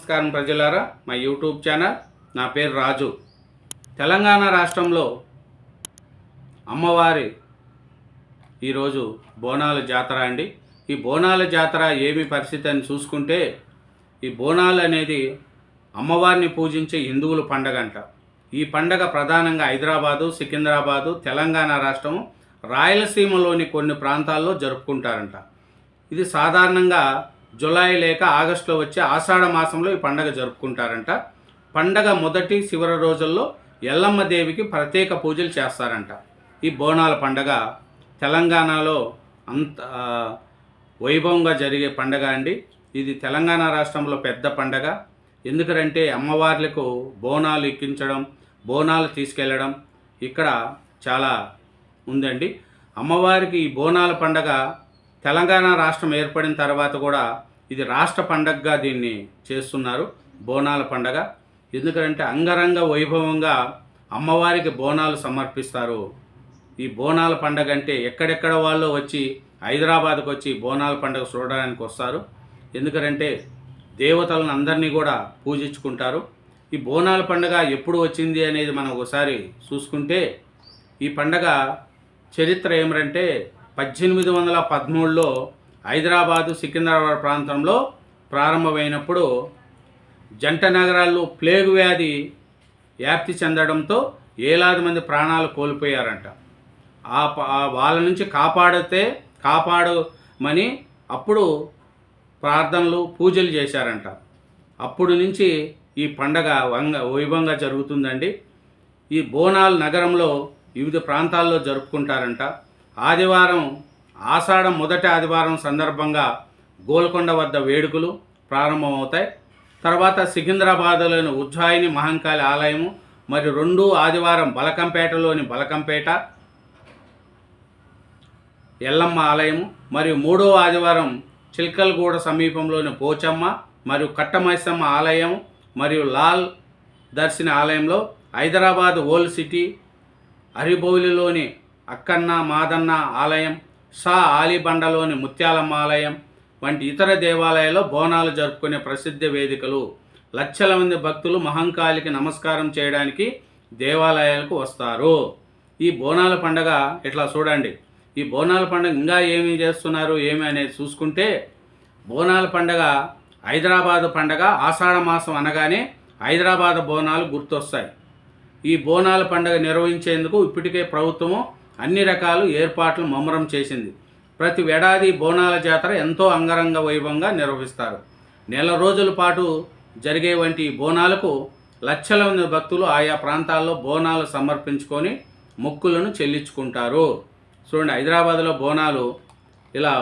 నమస్కారం ప్రజలారా, మా యూట్యూబ్ ఛానల్. నా పేరు రాజు. తెలంగాణ రాష్ట్రంలో అమ్మవారి ఈరోజు బోనాల జాతర అండి. ఈ బోనాల జాతర ఏమి పరిస్థితి అని చూసుకుంటే, ఈ బోనాలు అనేది అమ్మవారిని పూజించే హిందువుల పండగ అంట. ఈ పండగ ప్రధానంగా హైదరాబాదు, సికింద్రాబాదు, తెలంగాణ రాష్ట్రము, రాయలసీమలోని కొన్ని ప్రాంతాల్లో జరుపుకుంటారంట. ఇది సాధారణంగా జూలై లేక ఆగస్టులో వచ్చే ఆషాఢ మాసంలో ఈ పండగ జరుపుకుంటారంట. పండగ మొదటి చివరి రోజుల్లో ఎల్లమ్మ దేవికి ప్రత్యేక పూజలు చేస్తారంట. ఈ బోనాల పండగ తెలంగాణలో అంత వైభవంగా జరిగే పండగ అండి. ఇది తెలంగాణ రాష్ట్రంలో పెద్ద పండగ. ఎందుకంటే అమ్మవార్లకు బోనాలు ఎక్కించడం, బోనాలు తీసుకెళ్ళడం ఇక్కడ చాలా ఉందండి. అమ్మవారికి ఈ బోనాల పండగ తెలంగాణ రాష్ట్రం ఏర్పడిన తర్వాత కూడా ఇది రాష్ట్ర పండగగా దీన్ని చేస్తున్నారు, బోనాల పండగ. ఎందుకంటే అంగరంగ వైభవంగా అమ్మవారికి బోనాలు సమర్పిస్తారు. ఈ బోనాల పండగ అంటే ఎక్కడెక్కడ వాళ్ళు వచ్చి హైదరాబాద్కు వచ్చి బోనాల పండగ చూడడానికి వస్తారు. ఎందుకంటే దేవతలను అందరినీ కూడా పూజించుకుంటారు. ఈ బోనాల పండగ ఎప్పుడు వచ్చింది అనేది మనం ఒకసారి చూసుకుంటే, ఈ పండగ చరిత్ర ఏమిటంటే 1813లో హైదరాబాదు, సికింద్రాబాద్ ప్రాంతంలో ప్రారంభమైనప్పుడు జంట నగరాల్లో ప్లేగు వ్యాధి వ్యాప్తి చెందడంతో వేలాది మంది ప్రాణాలు కోల్పోయారంట. వాళ్ళ నుంచి కాపాడమని అప్పుడు ప్రార్థనలు, పూజలు చేశారంట. అప్పుడు నుంచి ఈ పండగ వైభవంగా జరుగుతుందండి. ఈ బోనాలు నగరంలో వివిధ ప్రాంతాల్లో జరుపుకుంటారంట. ఆదివారం, ఆషాఢం మొదటి ఆదివారం సందర్భంగా గోల్కొండ వద్ద వేడుకలు ప్రారంభమవుతాయి. తర్వాత సికింద్రాబాద్లోని ఉజ్జాయిని మహంకాళి ఆలయము, మరియు రెండో ఆదివారం బలకంపేటలోని బలకంపేట ఎల్లమ్మ ఆలయము, మరియు మూడవ ఆదివారం చిల్కల్గూడ సమీపంలోని పోచమ్మ మరియు కట్టమైసమ్మ ఆలయం, మరియు లాల్ దర్శిని ఆలయంలో, హైదరాబాద్ ఓల్డ్ సిటీ అరిబౌలిలోని అక్కన్న మాదన్న ఆలయం, షా ఆలీబండలోని ముత్యాలమ్మ ఆలయం వంటి ఇతర దేవాలయాల్లో బోనాలు జరుపుకునే ప్రసిద్ధ వేదికలు. లక్షల మంది భక్తులు మహంకాళికి నమస్కారం చేయడానికి దేవాలయాలకు వస్తారు. ఈ బోనాల పండగ ఇట్లా చూడండి. ఈ బోనాల పండుగ ఇంకా ఏమి చేస్తున్నారు ఏమి అనేది చూసుకుంటే, బోనాల పండగ హైదరాబాదు పండగ. ఆషాఢ మాసం అనగానే హైదరాబాద్ బోనాలు గుర్తొస్తాయి. ఈ బోనాల పండుగ నిర్వహించేందుకు ఇప్పటికే ప్రభుత్వము అన్ని రకాల ఏర్పాట్లు ముమ్మరం చేసింది. ప్రతి ఏడాది బోనాల జాతర ఎంతో అంగరంగ వైభవంగా నిర్వహిస్తారు. నెల రోజుల పాటు జరిగే వంటి బోనాలకు లక్షల మంది భక్తులు ఆయా ప్రాంతాల్లో బోనాలు సమర్పించుకొని మొక్కులను చెల్లించుకుంటారు. చూడండి, హైదరాబాద్లో బోనాలు ఇలా